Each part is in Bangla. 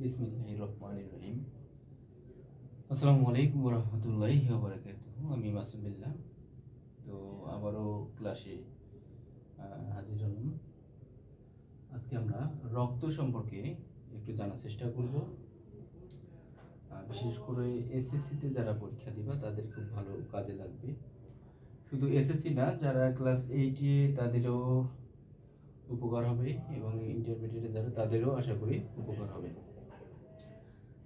বিসমিল্লাহির রহমানির রহিম। আসসালামু আলাইকুম ওয়া রাহমাতুল্লাহি ওয়া বারাকাতুহু। আমি মাসুম বিল্লাহ। তো আবারও ক্লাসে হাজির হলাম। আজকে আমরা রক্ত সম্পর্কে একটু জানার চেষ্টা করব। বিশেষ করে এসএসসিতে যারা পরীক্ষা দিবা তাদের খুব ভালো কাজে লাগবে। শুধু এসএসসি না, যারা ক্লাস 8-এ তাদেরও উপকার হবে এবং ইন্টারমিডিয়েটে যারা তাদেরও আশা করি উপকার হবে।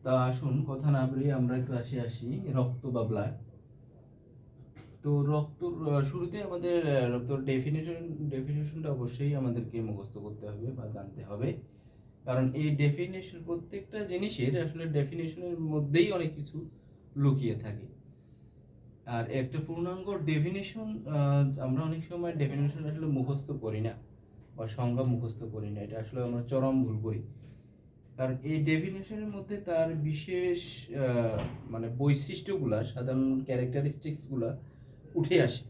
তা আসুন কথা না বলে আমরা ক্লাসে আসি। রক্ত বা ব্লাড। তো রক্তর শুরুতে আমাদের রক্তর ডেফিনেশনটা অবশ্যই আমাদেরকে মুখস্থ করতে হবে বা জানতে হবে, কারণ এই ডেফিনেশন প্রত্যেকটা জিনিসের আসলে ডেফিনেশনের মধ্যেই অনেক কিছু লুকিয়ে থাকে। আর একটা পূর্ণাঙ্গ ডেফিনেশন আমরা অনেক সময় ডেফিনেশন আসলে মুখস্থ করি না বা সংজ্ঞা মুখস্থ করি না, এটা আসলে আমরা চরম ভুল করি। কারণ এই ডেফিনেশনের মধ্যে তার বিশেষ মানে বৈশিষ্ট্যগুলা, সাধারণ ক্যারেক্টারিস্টিক্সগুলা উঠে আসে।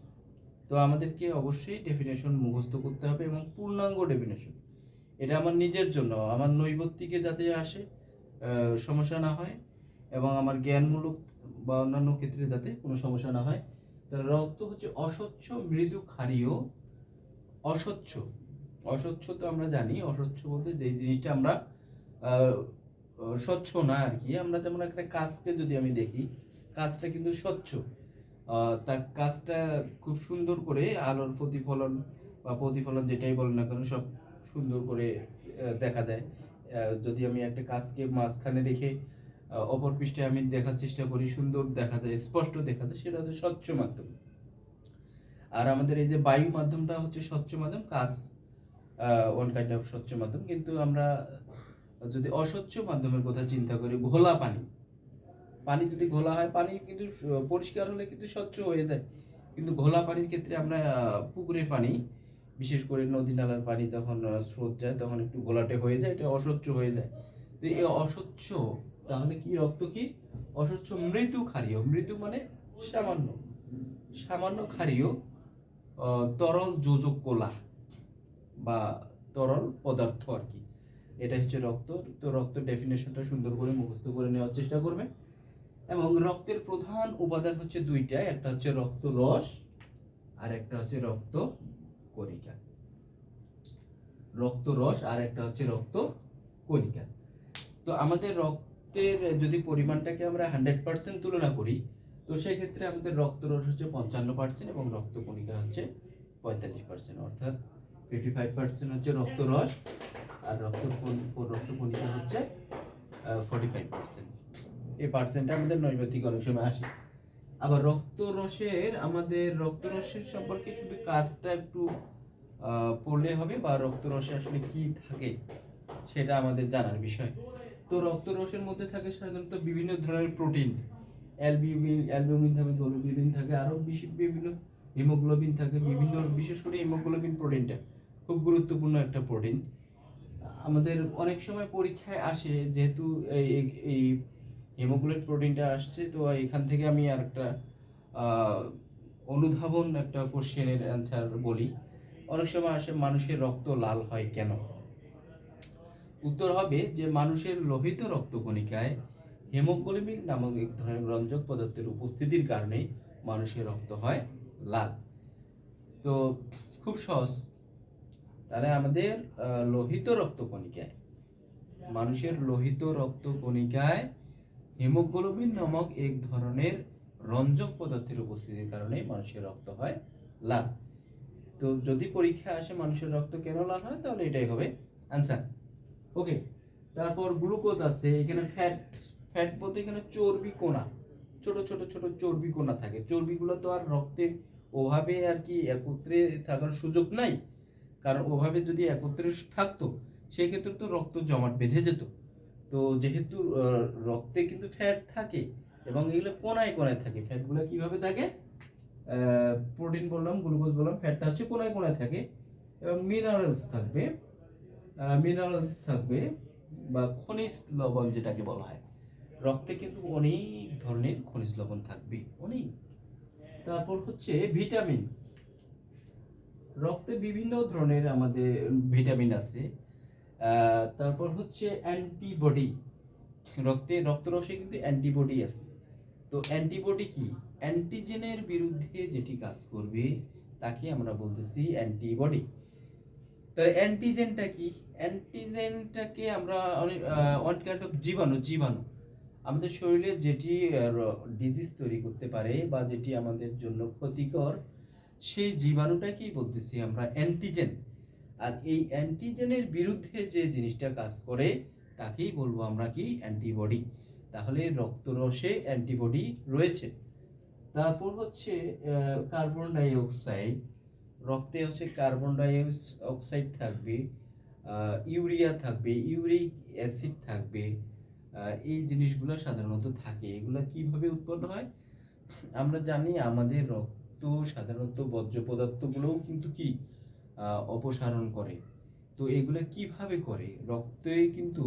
তো আমাদেরকে অবশ্যই ডেফিনেশন মুখস্থ করতে হবে এবং পূর্ণাঙ্গ ডেফিনেশন। এটা আমার নিজের জন্য, আমার নৈবত্তিকে যাতে আসে সমস্যা না হয়, এবং আমার জ্ঞানমূলক বা অন্যান্য ক্ষেত্রে যাতে কোনো সমস্যা না হয়। রক্ত হচ্ছে অস্বচ্ছ, মৃদু, ক্ষারীয়। অস্বচ্ছ, অস্বচ্ছ তো আমরা জানি। অস্বচ্ছ বলতে যে জিনিসটা আমরা স্বচ্ছ না আর কি। আমরা যেমন একটা কাজকে যদি আমি দেখি, কাজটা কিন্তু স্বচ্ছ। তার কাজটা খুব সুন্দর করে আলোর প্রতিফলন বা প্রতিফলন যেটাই বলেন না কেন, সব সুন্দর করে দেখা যায়। যদি আমি একটা কাজকে মাঝখানে রেখে অপর পৃষ্ঠে আমি দেখার চেষ্টা করি, সুন্দর দেখা যায়, স্পষ্ট দেখা যায়, সেটা হচ্ছে স্বচ্ছ মাধ্যম। আর আমাদের এই যে বায়ু মাধ্যমটা হচ্ছে স্বচ্ছ মাধ্যম, কাজ ওয়ান কাইন্ড অফ স্বচ্ছ মাধ্যম। কিন্তু আমরা যদি অস্বচ্ছ মাধ্যমের কথা চিন্তা করি, ঘোলা পানি, পানি যদি ঘোলা হয়, পানি কিন্তু পরিষ্কার হলে কিন্তু স্বচ্ছ হয়ে যায়। কিন্তু ঘোলা পানির ক্ষেত্রে আমরা পুকুরের পানি, বিশেষ করে নদী নালার পানি যখন স্রোত যায় তখন একটু ঘোলাটে হয়ে যায়, এটা অস্বচ্ছ হয়ে যায়। তো এই অস্বচ্ছ, তাহলে কি রক্ত কি অস্বচ্ছ, মৃদু, ক্ষারীয়। মৃদু মানে সামান্য, সামান্য ক্ষারীয়, তরল যোজক কোলা বা তরল পদার্থ আর কি। এটা হচ্ছে রক্ত। তো রক্ত ডেফিনেশনটা সুন্দর করে মুখস্থ করে নেওয়ার চেষ্টা করবে। এবং রক্তের প্রধান উপাদান হচ্ছে দুইটা, একটা হচ্ছে রক্ত রস আর একটা হচ্ছে রক্ত কণিকা। রক্ত রস আর একটা হচ্ছে রক্ত কণিকা। তো আমাদের রক্তের যদি পরিমাণটাকে আমরা 100% তুলনা করি, তো সেই ক্ষেত্রে আমাদের রক্ত রস হচ্ছে 55% এবং রক্ত কণিকা হচ্ছে 45%। অর্থাৎ 55% হচ্ছে রক্ত রস আর রক্ত কণিকা হচ্ছে 45%। এই পার্সেন্টটা আমাদের নৈবেদিক অনেক সময় আসে। আবার আমাদের রক্তরসের সম্পর্কে শুধু কাজটা একটু পড়লে হবে, বা রক্তরসে আসলে কি থাকে সেটা আমাদের জানার বিষয়। তো রক্তরসের মধ্যে থাকে সাধারণত বিভিন্ন ধরনের প্রোটিন, অ্যালবুমিন থাকে, গ্লোবিউলিন থাকে, আরো বিভিন্ন হিমোগ্লোবিন থাকে, বিভিন্ন, বিশেষ করে হিমোগ্লোবিন প্রোটিনটা খুব গুরুত্বপূর্ণ একটা প্রোটিন। আমাদের অনেক সময় পরীক্ষায় আসে, যেহেতু এই হিমোগ্লোবিন প্রোটিনটা আসছে, তো এখান থেকে আমি আর একটা অনুধাবন একটা কোশ্চেনের অ্যান্সার বলি। অনেক সময় আসে, মানুষের রক্ত লাল হয় কেন? উত্তর হবে যে মানুষের লোহিত রক্তকণিকায় হিমোগ্লোবিন নামক এক ধরনের রঞ্জক পদার্থের উপস্থিতির কারণে মানুষের রক্ত হয় লাল। তো খুব সহজ। তাহলে আমাদের লোহিত রক্তকণিকায়, মানুষের লোহিত রক্তকণিকায় হিমোগ্লোবিন নামক এক ধরনের রঞ্জক পদার্থের উপস্থিতির কারণে মানুষের রক্ত হয় লাল। তো যদি পরীক্ষা আসে মানুষের রক্ত কেন লাল হয়, তাহলে এটাই হবে আনসার। ওকে। তারপর গ্লুকোজ আছে এখানে। ফ্যাট, ফ্যাট বলতে এখানে চর্বি কণা, ছোট ছোট ছোট চর্বি কণা থাকে। চর্বিগুলো তো আর রক্তে ওভাবে আর কি একত্রে থাকার সুযোগ নাই, কারণ ওভাবে যদি একত্রে থাকতো সেই ক্ষেত্রে তো রক্ত জমাট বেঁধে যেত। তো যেহেতু রক্তে কিন্তু ফ্যাট থাকে এবং এগুলো কোনায় কোনায় থাকে। ফ্যাটগুলো কিভাবে থাকে? প্রোটিন বললাম, গ্লুকোজ বললাম, ফ্যাটটা হচ্ছে কোনায় কোনায় থাকে। এবং মিনারেলস থাকবে, বা খনিজ লবণ যেটাকে বলা হয়। রক্তে কিন্তু অনেক ধরনের খনিজ লবণ থাকবে, অনেক। তারপর হচ্ছে ভিটামিনস। রক্তে বিভিন্ন ধরনের আমাদের ভিটামিন আছে। তারপর হচ্ছে অ্যান্টিবডি। রক্তরসে কিন্তু অ্যান্টিবডি আছে। তো অ্যান্টিবডি কি? অ্যান্টিজেনের বিরুদ্ধে যেটি কাজ করবে তাকে আমরা বলতেছি অ্যান্টিবডি। তাহলে অ্যান্টিজেনটা কি? অ্যান্টিজেনটাকে আমরা অনেক ওয়ান কাইন্ড অফ জীবাণু আমাদের শরীরে যেটি ডিজিজ তৈরি করতে পারে বা যেটি আমাদের জন্য ক্ষতিকর, সেই জীবাণুটাকেই বলতেছি আমরা অ্যান্টিজেন। আর এই অ্যান্টিজেনের বিরুদ্ধে যে জিনিসটা কাজ করে তাকেই বলবো আমরা কি? অ্যান্টিবডি। তাহলে রক্তরসে অ্যান্টিবডি রয়েছে। তারপর হচ্ছে কার্বন ডাই অক্সাইড। রক্তে হচ্ছে কার্বন ডাই অক্সাইড থাকবে, ইউরিয়া থাকবে, ইউরিক অ্যাসিড থাকবে। এই জিনিসগুলো সাধারণত থাকে। এগুলো কিভাবে উৎপন্ন হয়? আমরা জানি আমাদের রক্ত সাধারণত বর্জ্য পদার্থগুলোও কিন্তু কি অপসারণ করে। তো এগুলো কিভাবে করে? রক্তে কিন্তু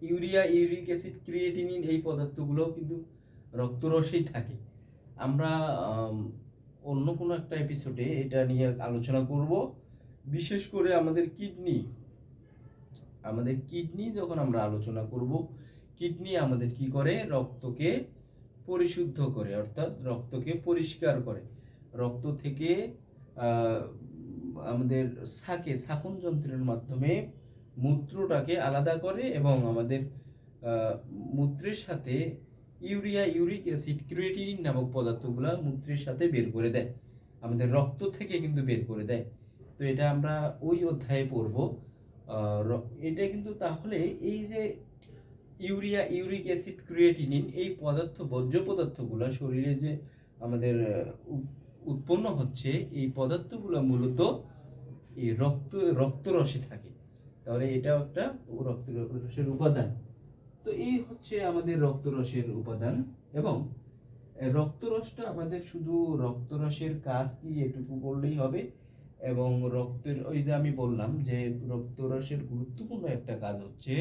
ইউরিয়া, ইউরিক অ্যাসিড, ক্রিয়েটিনিন এই পদার্থগুলোও কিন্তু রক্তরসেই থাকে। আমরা অন্য কোনো একটা এপিসোডে এটা নিয়ে আলোচনা করব। বিশেষ করে আমাদের কিডনি যখন আমরা আলোচনা করব, কিডনি আমাদের কি করে? রক্তকে পরিশুদ্ধ করে, অর্থাৎ রক্তকে পরিষ্কার করে। রক্ত থেকে আমাদের শাকন যন্ত্রের মাধ্যমে মূত্রটাকে আলাদা করে এবং আমাদের মূত্রের সাথে ইউরিয়া, ইউরিক অ্যাসিড, ক্রিয়েটিনিন নামক পদার্থগুলো মূত্রের সাথে বের করে দেয়। আমাদের রক্ত থেকে কিন্তু বের করে দেয়। তো এটা আমরা ওই অধ্যায়ে পড়ব। এটা কিন্তু তাহলে এই যে ইউরিয়া, ইউরিক অ্যাসিড, ক্রিয়েটিনিন এই বর্জ্য পদার্থগুলো শরীরে যে আমাদের উৎপন্ন হচ্ছে, এই পদার্থগুলো মূলত এই রক্তরসে থাকে। তাহলে এটা একটা রক্তরসের উপাদান। তো এই হচ্ছে আমাদের রক্তরসের উপাদান। এবং রক্তরসটা আমাদের শুধু রক্তরসের কাজ কি এটুকু বললেই হবে? এবং রক্তের ওই যে আমি বললাম যে রক্তরসের গুরুত্বপূর্ণ একটা কাজ হচ্ছে